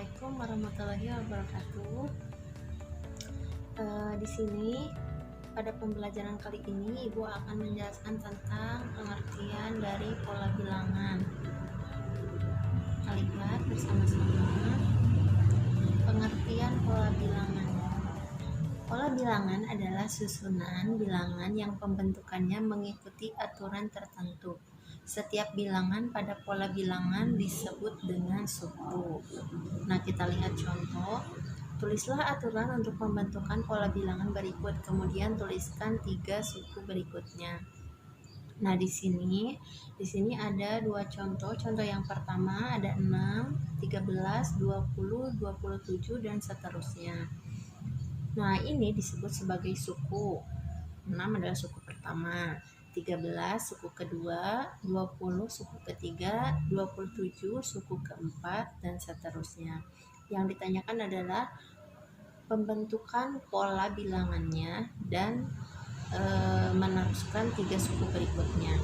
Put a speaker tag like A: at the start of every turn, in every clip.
A: Assalamualaikum warahmatullahi wabarakatuh. Di sini pada pembelajaran kali ini Ibu akan menjelaskan tentang pengertian dari pola bilangan. Kita lihat bersama-sama pengertian pola bilangan. Pola bilangan adalah susunan bilangan yang pembentukannya mengikuti aturan tertentu. Setiap bilangan pada pola bilangan disebut dengan suku. Nah, kita lihat contoh. Tulislah aturan untuk pembentukan pola bilangan berikut, kemudian tuliskan 3 suku berikutnya. Nah, di sini ada 2 contoh. Contoh yang pertama ada 6, 13, 20, 27 dan seterusnya. Nah, ini disebut sebagai suku. 6 adalah suku pertama, 13 suku kedua, 20 suku ketiga, 27 suku keempat, dan seterusnya. Yang ditanyakan adalah pembentukan pola bilangannya dan meneruskan 3 suku berikutnya.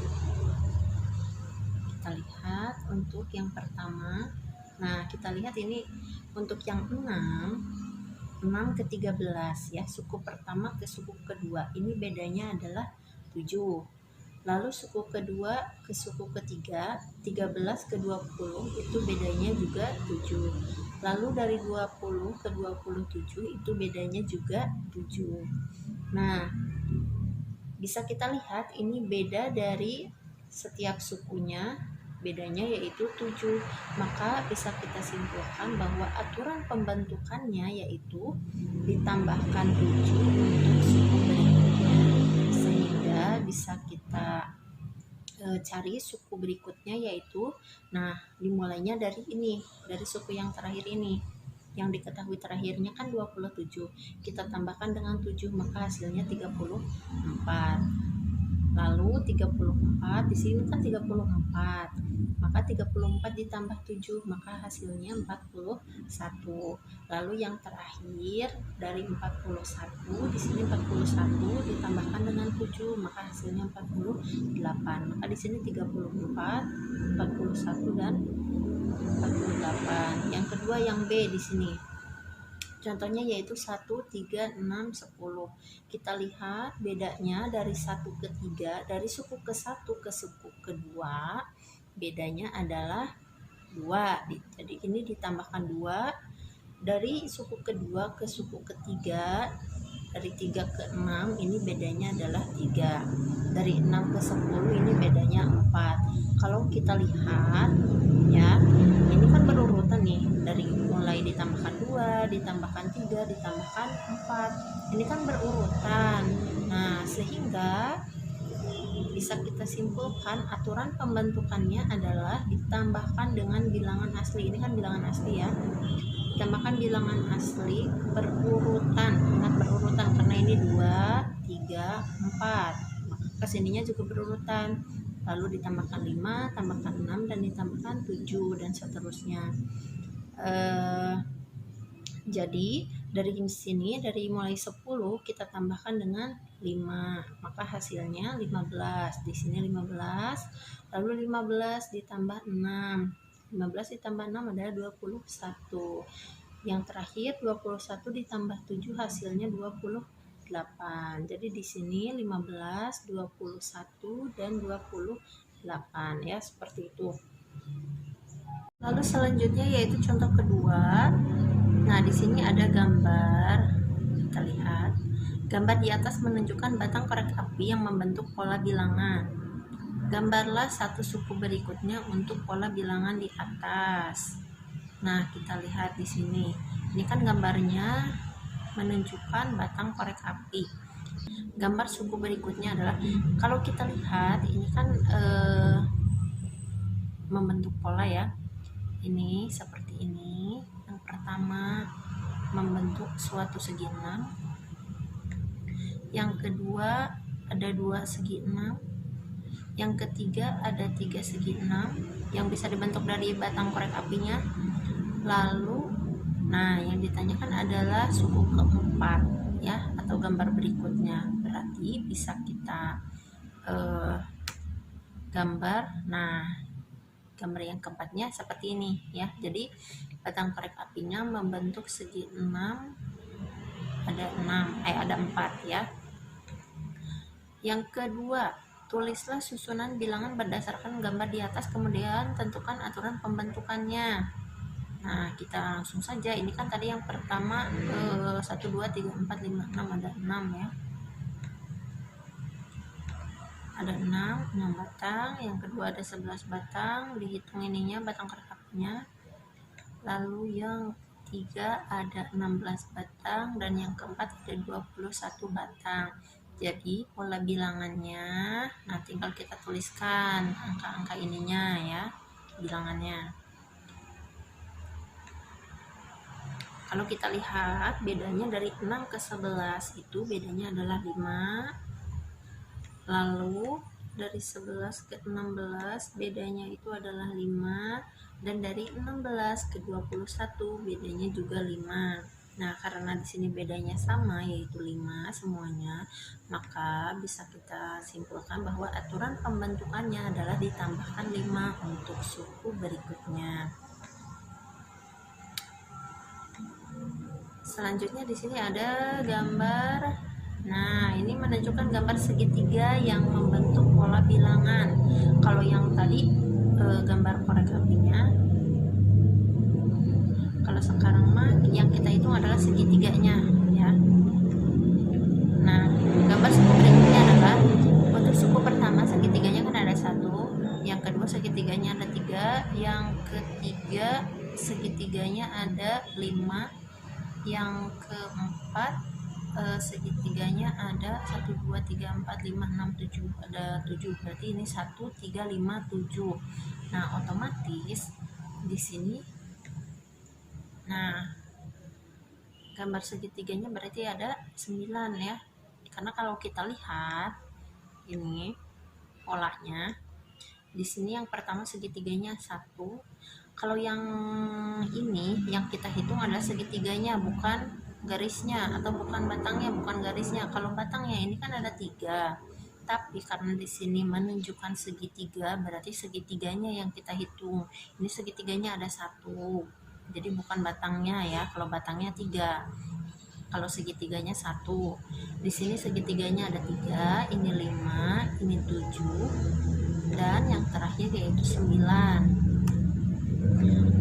A: Kita lihat untuk yang pertama. Nah, kita lihat ini untuk yang 6 ke 13 ya, suku pertama ke suku kedua. Ini bedanya adalah 7. Lalu suku kedua ke suku ketiga, 13 ke 20 itu bedanya juga 7. Lalu dari 20 ke 27 itu bedanya juga 7. Nah, bisa kita lihat ini beda dari setiap sukunya, bedanya yaitu 7. Maka bisa kita simpulkan bahwa aturan pembentukannya yaitu ditambahkan 7 untuk suku berikutnya, sehingga bisa kita cari suku berikutnya yaitu, nah, dimulainya dari ini, dari suku yang terakhir ini, yang diketahui terakhirnya kan 27, kita tambahkan dengan 7 maka hasilnya 34. Lalu 34 di sini kan 34, maka 34 ditambah 7 maka hasilnya 41. Lalu yang terakhir dari 41, di sini 41 ditambahkan dengan 7 maka hasilnya 48. Maka di sini 34, 41 dan 48. Yang kedua yang B di sini. Contohnya yaitu 1, 3, 6, 10. Kita lihat bedanya dari 1 ke 3, dari suku ke 1 ke suku kedua, bedanya adalah 2. Jadi ini ditambahkan 2. Dari suku kedua ke suku ketiga, dari 3 ke 6 ini bedanya adalah 3. Dari 6 ke 10 ini bedanya 4. Kalau kita lihat ya, ini kan berurutan nih, dari mulai ditambahkan 2, ditambahkan 3, ditambahkan 4. Ini kan berurutan. Nah, sehingga bisa kita simpulkan aturan pembentukannya adalah ditambahkan dengan bilangan asli. Ini kan bilangan asli ya. Ditambahkan bilangan asli berurutan. Ingat berurutan karena ini 2, 3, 4. Maka kesininya juga berurutan. Lalu ditambahkan 5, tambahkan 6, dan ditambahkan 7, dan seterusnya. Jadi dari sini, dari mulai 10 kita tambahkan dengan 5, maka hasilnya 15. Di sini 15, lalu 15 ditambah 6, 15 ditambah 6 adalah 21. Yang terakhir 21 ditambah 7 hasilnya 28. Jadi di sini 15, 21 dan 28 ya, seperti itu. Lalu selanjutnya yaitu contoh kedua. Nah, di sini ada gambar. Kita lihat. Gambar di atas menunjukkan batang korek api yang membentuk pola bilangan. Gambarlah satu suku berikutnya untuk pola bilangan di atas. Nah, kita lihat di sini. Ini kan gambarnya menunjukkan batang korek api. Gambar suku berikutnya adalah, kalau kita lihat ini kan membentuk pola ya. Ini seperti ini. Yang pertama membentuk suatu segi 6. Yang kedua ada 2 segi 6. Yang ketiga ada 3 segi 6 yang bisa dibentuk dari batang korek apinya. Lalu, nah, yang ditanyakan adalah suku keempat ya, atau gambar berikutnya. Berarti bisa kita gambar. Nah, gambar yang keempatnya seperti ini ya. Jadi batang korek apinya membentuk segi 6, ada 4 ya. Yang kedua, tulislah susunan bilangan berdasarkan gambar di atas, kemudian tentukan aturan pembentukannya. Nah, kita langsung saja. Ini kan tadi yang pertama 1, 2, 3, 4, 5, 6, ada 6 ya. Ada 6 batang. Yang kedua ada 11 batang. Dihitung ininya batang korek apinya. Lalu yang ketiga ada 16 batang dan yang keempat ada 21 batang. Jadi pola bilangannya, nah tinggal kita tuliskan angka-angka ininya ya, bilangannya. Kalau kita lihat bedanya dari 6 ke 11 itu bedanya adalah 5. Lalu dari 11 ke 16 bedanya itu adalah 5, dan dari 16 ke 21 bedanya juga 5. Nah, karena di sini bedanya sama yaitu 5 semuanya, maka bisa kita simpulkan bahwa aturan pembentukannya adalah ditambahkan 5 untuk suku berikutnya. Selanjutnya di sini ada gambar. Nah, ini menunjukkan gambar segitiga yang membentuk pola bilangan. Kalau yang tadi gambar korek apinya, kalau sekarang mah yang kita hitung adalah segitiganya ya. Nah, gambar suku berikutnya adalah untuk suku pertama segitiganya kan ada 1, yang kedua segitiganya ada 3, yang ketiga segitiganya ada 5, yang keempat segitiganya ada 1, 2, 3, 4, 5, 6, 7, ada 7, berarti ini 1, 3, 5, 7. Nah, otomatis di sini, nah gambar segitiganya berarti ada 9 ya, karena kalau kita lihat ini polanya, di sini yang pertama segitiganya 1. Kalau yang ini yang kita hitung adalah segitiganya, bukan garisnya, atau bukan batangnya, bukan garisnya. Kalau batangnya ini kan ada 3, tapi karena di sini menunjukkan segitiga, berarti segitiganya yang kita hitung. Ini segitiganya ada 1, jadi bukan batangnya ya. Kalau batangnya 3, kalau segitiganya 1. Di sini segitiganya ada 3, ini 5, ini 7, dan yang terakhir yaitu 9.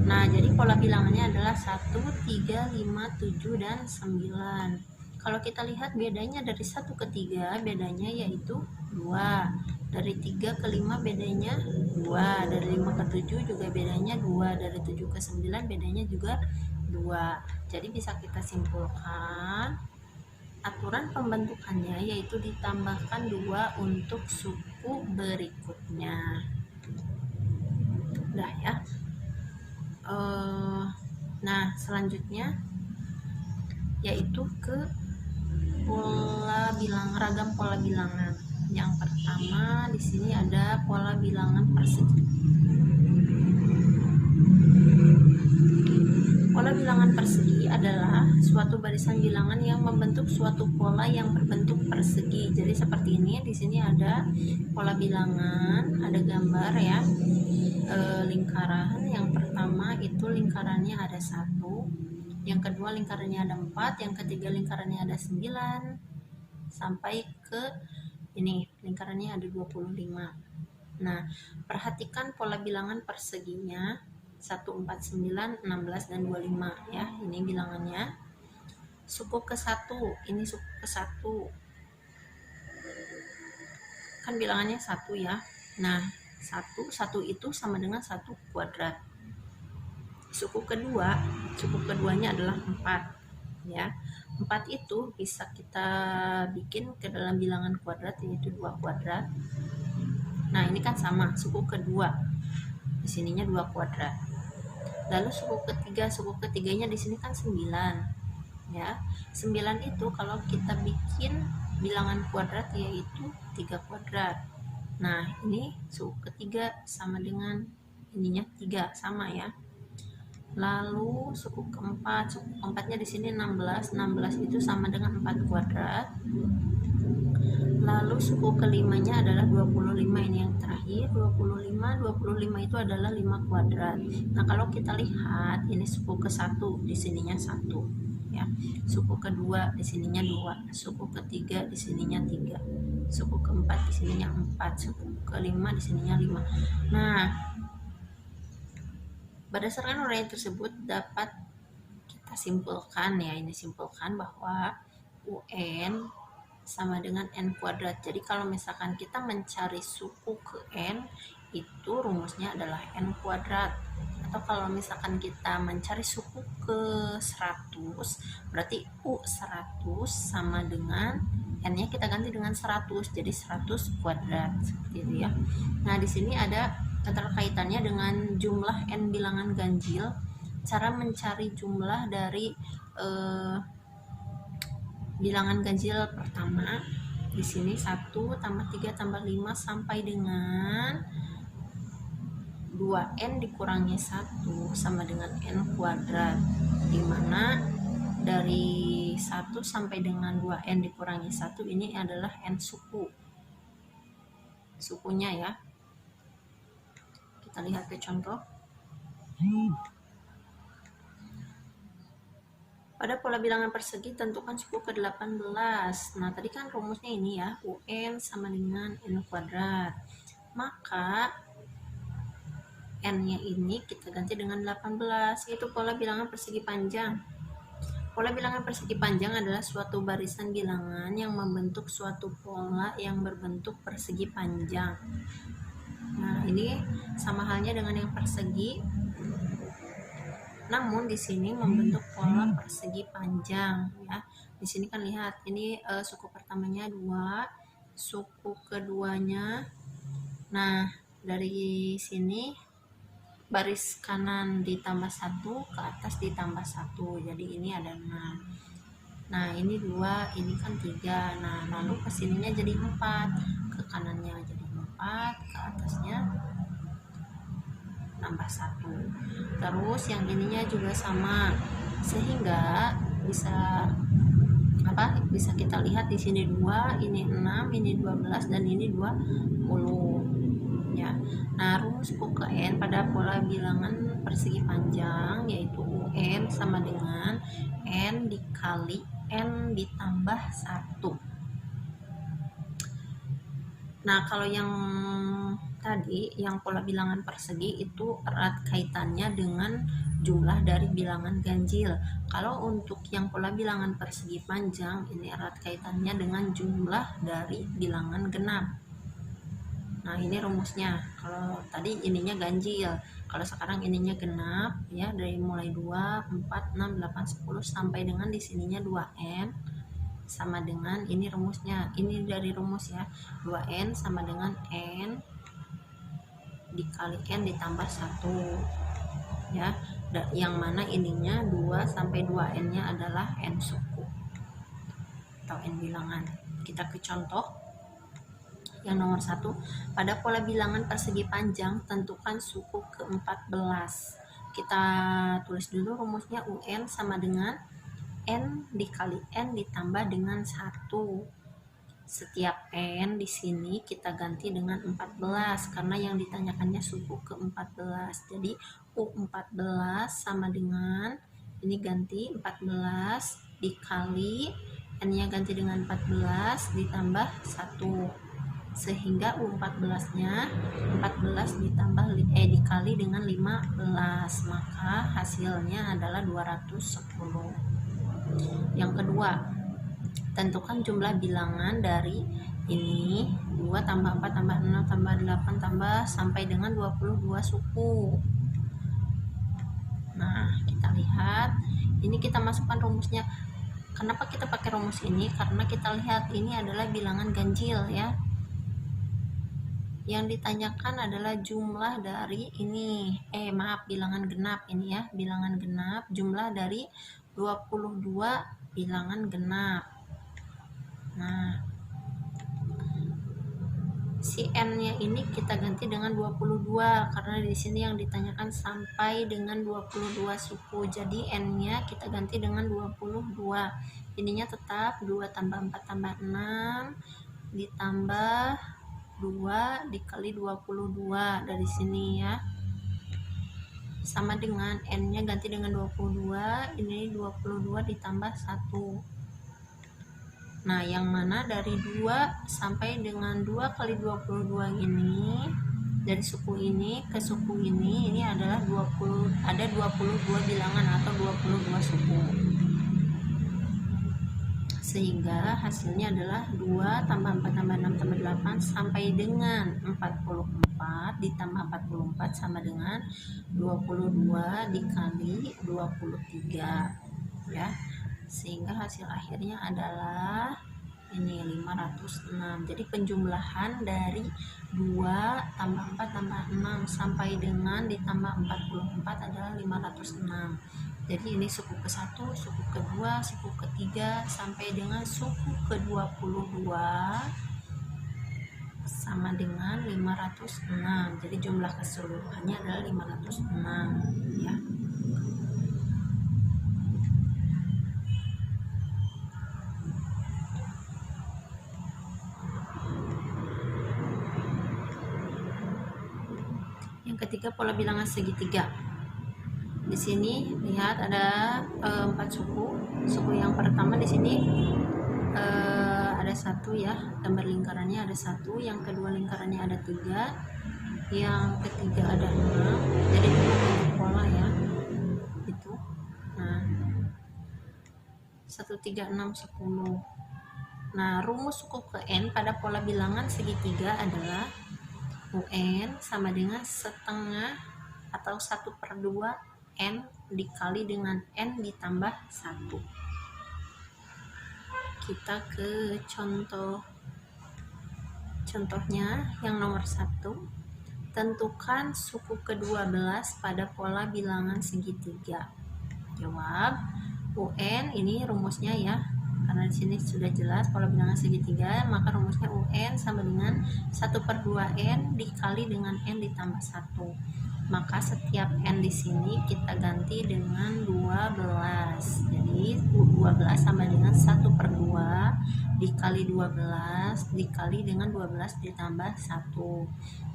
A: Nah, jadi pola bilangannya adalah 1, 3, 5, 7, dan 9. Kalau kita lihat bedanya dari 1 ke 3 bedanya yaitu 2. Dari 3 ke 5 bedanya 2. Dari 5 ke 7 juga bedanya 2. Dari 7 ke 9 bedanya juga 2. Jadi bisa kita simpulkan aturan pembentukannya yaitu ditambahkan 2 untuk suku berikutnya. Udah ya. Nah, selanjutnya yaitu ke pola bilangan, ragam pola bilangan. Yang pertama di sini ada pola bilangan persegi. Pola bilangan persegi adalah suatu barisan bilangan yang membentuk suatu pola yang berbentuk persegi. Jadi seperti ini, di sini ada pola bilangan, ada gambar ya, lingkaran. Yang pertama itu lingkarannya ada 1, yang kedua lingkarannya ada 4, yang ketiga lingkarannya ada 9, sampai ke ini lingkarannya ada 25. Nah, perhatikan pola bilangan perseginya 1, 4, 9, 16, dan 25 ya. Ini bilangannya. Suku ke-1, ini suku ke-1. Kan bilangannya 1 ya. Nah, 1 itu sama dengan 1 kuadrat. Suku keduanya adalah 4 ya. 4 itu bisa kita bikin ke dalam bilangan kuadrat yaitu 2 kuadrat. Nah, ini kan sama suku kedua. Di sininya 2 kuadrat. Lalu suku ketiganya di sini kan 9 ya. 9 itu kalau kita bikin bilangan kuadrat yaitu 3 kuadrat. Nah, ini suku ketiga sama dengan ininya 3, sama ya. Lalu suku keempatnya di sini 16 itu sama dengan 4 kuadrat. Lalu suku kelimanya adalah 25, ini yang terakhir 25 itu adalah 5 kuadrat. Nah kalau kita lihat ini suku ke-1 di sininya 1 ya, suku kedua di sininya 2, suku ketiga di sininya 3, suku keempat di sininya 4, suku kelima di sininya 5. Nah berdasarkan uraian tersebut dapat kita simpulkan ya, ini simpulkan bahwa UN sama dengan N kuadrat. Jadi kalau misalkan kita mencari suku ke N, itu rumusnya adalah N kuadrat. Atau kalau misalkan kita mencari suku ke 100, berarti U100 sama dengan N-nya kita ganti dengan 100, jadi 100 kuadrat seperti itu ya. Nah di sini ada keterkaitannya dengan jumlah N bilangan ganjil. Cara mencari jumlah dari bilangan ganjil pertama di sini 1 tambah 3 tambah 5 sampai dengan 2N dikurangi 1 sama dengan N kuadrat, dimana dari 1 sampai dengan 2N dikurangi 1 ini adalah N sukunya ya. Kita lihat ke contoh. Pada pola bilangan persegi tentukan suku ke-18. Nah, tadi kan rumusnya ini ya, UN sama dengan N kuadrat. Maka N-nya ini kita ganti dengan 18, yaitu pola bilangan persegi panjang. Pola bilangan persegi panjang adalah suatu barisan bilangan yang membentuk suatu pola yang berbentuk persegi panjang. Nah, ini sama halnya dengan yang persegi, namun di sini membentuk pola persegi panjang ya. Di sini kan lihat ini suku pertamanya 2, suku keduanya. Nah, dari sini baris kanan ditambah 1, ke atas ditambah 1. Jadi ini ada 6. Nah, ini 2, ini kan 3. Nah, lalu ke sininya jadi 4, ke kanannya jadi 4, ke atasnya nambah 1. Terus yang ininya juga sama, sehingga bisa kita lihat di sini 2, ini 6, ini 12 dan ini 20 ya. Nah, rumus suku ke N pada pola bilangan persegi panjang yaitu UN sama dengan N dikali N ditambah 1. Nah, kalau yang tadi yang pola bilangan persegi itu erat kaitannya dengan jumlah dari bilangan ganjil. Kalau untuk yang pola bilangan persegi panjang ini erat kaitannya dengan jumlah dari bilangan genap. Nah, ini rumusnya. Kalau tadi ininya ganjil, kalau sekarang ininya genap ya, dari mulai 2, 4, 6, 8, 10 sampai dengan di sininya 2N sama dengan ini rumusnya. Ini dari rumus ya. 2N sama dengan N dikali N ditambah 1 ya, yang mana ininya 2 sampai 2N nya adalah N suku atau N bilangan. Kita ke contoh yang nomor 1. Pada pola bilangan persegi panjang tentukan suku ke-14. Kita tulis dulu rumusnya. UN sama dengan N dikali N ditambah dengan 1. Setiap N di sini kita ganti dengan 14 karena yang ditanyakannya suku ke-14. Jadi U14 sama dengan ini ganti 14 dikali N-nya ganti dengan 14 ditambah 1. Sehingga U14-nya 14 dikali dengan 15, maka hasilnya adalah 210. Yang kedua, tentukan jumlah bilangan dari ini 2 tambah 4 tambah 6 tambah 8 tambah sampai dengan 22 suku. Nah, kita lihat ini, kita masukkan rumusnya. Kenapa kita pakai rumus ini? Karena kita lihat ini adalah bilangan ganjil ya. Yang ditanyakan adalah jumlah dari ini bilangan genap ini ya, bilangan genap, jumlah dari 22 bilangan genap. Nah, si N-nya ini kita ganti dengan 22 karena di sini yang ditanyakan sampai dengan 22 suku. Jadi N-nya kita ganti dengan 22. Ininya tetap 2 tambah 4 tambah 6 ditambah 2 dikali 22 dari sini ya, sama dengan n nya ganti dengan 22, ini 22 ditambah 1. Nah yang mana dari 2 sampai dengan 2 kali 22 ini, dari suku ini ke suku ini adalah 20, ada 22 bilangan atau 22 suku, sehingga hasilnya adalah 2 tambah 4 tambah 6 tambah 8 sampai dengan 44 ditambah 44 sama dengan 22 dikali 23 ya, sehingga hasil akhirnya adalah ini 506. Jadi penjumlahan dari 2 tambah 4 tambah 6 sampai dengan ditambah 44 adalah 506. Jadi ini suku ke-1, suku kedua, suku ketiga sampai dengan suku ke-22 sama dengan 506. Jadi jumlah keseluruhannya adalah 506 ya. Yang ketiga, pola bilangan segitiga. Di sini lihat ada 4 suku. Suku yang pertama di sini ada 1 ya, gambar lingkarannya ada 1, yang kedua lingkarannya ada 3, yang ketiga ada 6. Jadi itu bentuk pola ya, itu. Nah 1, 3, 6, 10. Nah rumus suku ke n pada pola bilangan segitiga adalah UN sama dengan setengah atau 1/2 n dikali dengan n ditambah 1. Kita ke contohnya yang nomor 1. Tentukan suku ke-12 pada pola bilangan segitiga. Jawab UN, ini rumusnya ya, karena di sini sudah jelas pola bilangan segitiga, maka rumusnya UN sama dengan 1/2 n dikali dengan n ditambah 1. Maka setiap n di sini kita ganti dengan 12. Jadi 12 sama dengan 1/2 dikali 12 dikali dengan 12 ditambah 1.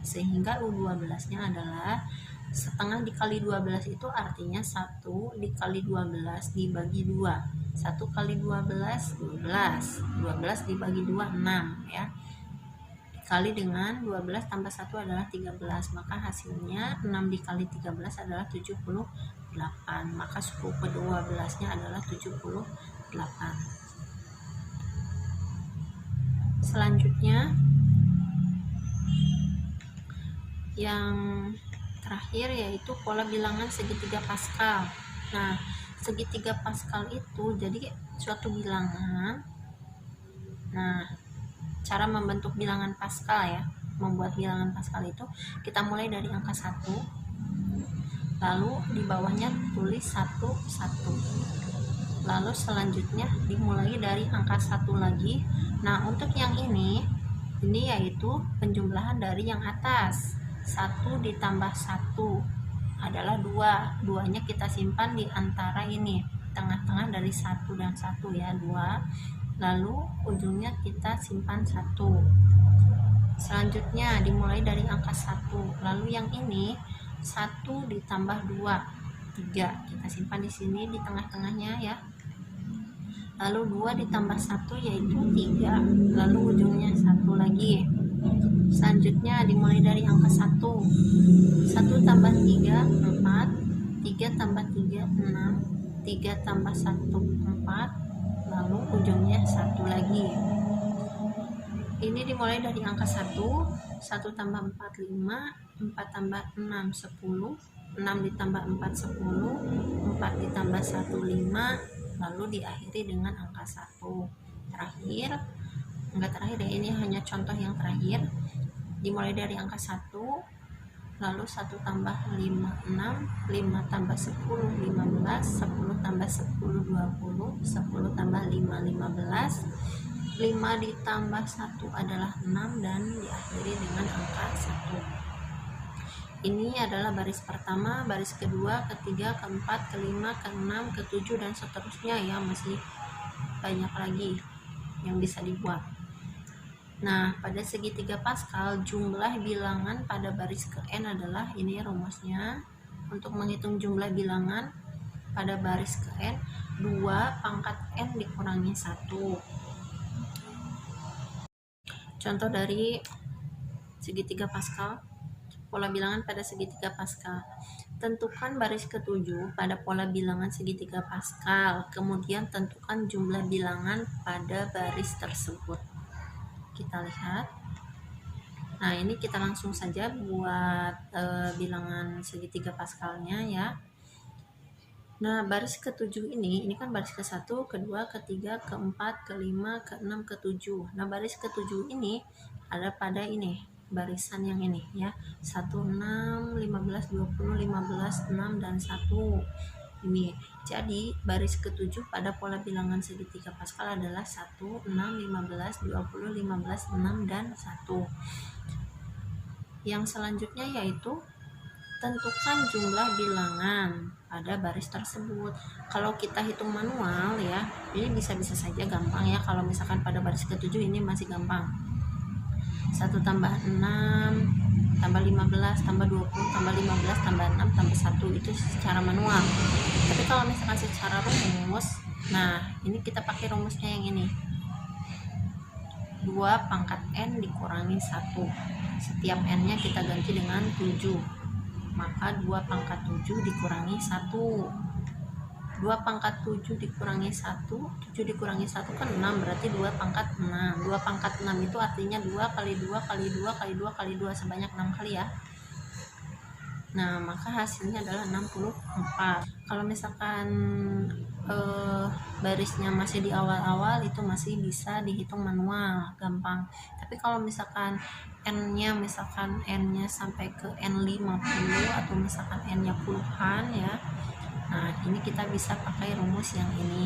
A: Sehingga U12 nya adalah setengah dikali 12, itu artinya 1 dikali 12 dibagi 2. 1 kali 12 12, 12 dibagi 2 6 ya, dikali dengan 12 tambah 1 adalah 13, maka hasilnya 6 dikali 13 adalah 78, maka suku ke-12 nya adalah 78. Selanjutnya yang terakhir yaitu pola bilangan segitiga Pascal. Nah segitiga Pascal itu jadi suatu bilangan. Nah cara membentuk bilangan Pascal ya, membuat bilangan Pascal itu kita mulai dari angka 1, lalu di bawahnya tulis 1 1, lalu selanjutnya dimulai dari angka 1 lagi. Nah untuk yang ini yaitu penjumlahan dari yang atas, 1 ditambah 1 adalah 2, 2 nya kita simpan di antara ini, tengah-tengah dari 1 dan 1 ya, 2, lalu ujungnya kita simpan 1. Selanjutnya dimulai dari angka 1, lalu yang ini 1 ditambah 2 3, kita simpan di sini di tengah-tengahnya ya, lalu 2 ditambah 1 yaitu 3, lalu ujungnya 1 lagi. Selanjutnya dimulai dari angka 1, 1 tambah 3 4, 3 tambah 3 6, 3 tambah 1 4, lalu ujungnya 1 lagi. Ini dimulai dari angka 1, 1 tambah 4 5, 4 tambah 6 10, 6 ditambah 4 10, 4 ditambah 1 5, lalu diakhiri dengan angka 1. Terakhir, enggak terakhir ya, ini hanya contoh yang terakhir. Dimulai dari angka 1, lalu 1 tambah 5 6, 5 tambah 10 15, 10 tambah 10 20, 10 tambah 5 15, 5 ditambah 1 adalah 6 dan diakhiri dengan angka 1. Ini adalah baris pertama, baris kedua, ketiga, keempat, kelima, keenam, ketujuh dan seterusnya ya, masih banyak lagi yang bisa dibuat. Nah, pada segitiga Pascal, jumlah bilangan pada baris ke n adalah, ini rumusnya, untuk menghitung jumlah bilangan pada baris ke n, 2 pangkat n dikurangi 1. Contoh dari segitiga Pascal, pola bilangan pada segitiga Pascal. Tentukan baris ke-7 pada pola bilangan segitiga Pascal, kemudian tentukan jumlah bilangan pada baris tersebut. Kita lihat. Nah, ini kita langsung saja buat bilangan segitiga Pascalnya ya. Nah, baris ke-7 ini kan baris ke-1, ke-2, ke-3, ke-4, ke-5, ke-6, ke-7. Nah, baris ke-7 ini ada pada ini, barisan yang ini ya. 1, 6, 15, 20, 15, 6, dan 1. Ini. Jadi, baris ke-7 pada pola bilangan segitiga Pascal adalah 1, 6, 15, 20, 15, 6, dan 1. Yang selanjutnya yaitu tentukan jumlah bilangan pada baris tersebut. Kalau kita hitung manual ya, ini bisa-bisa saja gampang ya. Kalau misalkan pada baris ke-7 ini masih gampang. 1 tambah 6 tambah 15 tambah 20 tambah 15 tambah 6 tambah 1, itu secara manual. Tapi kalau misalkan secara rumus, nah ini kita pakai rumusnya yang ini, 2 pangkat n dikurangi 1. Setiap n-nya kita ganti dengan 7. Maka 2 pangkat 7 dikurangi 1. 2 pangkat 7 dikurangi 1. 7 dikurangi 1 kan 6, berarti 2 pangkat 6. 2 pangkat 6 itu artinya 2 kali 2 kali 2 kali 2 kali 2, sebanyak 6 kali ya. Nah, maka hasilnya adalah 64. Kalau misalkan barisnya masih di awal-awal, itu masih bisa dihitung manual, gampang. Tapi kalau misalkan n-nya sampai ke n50 atau misalkan n-nya puluhan ya, nah ini kita bisa pakai rumus yang ini.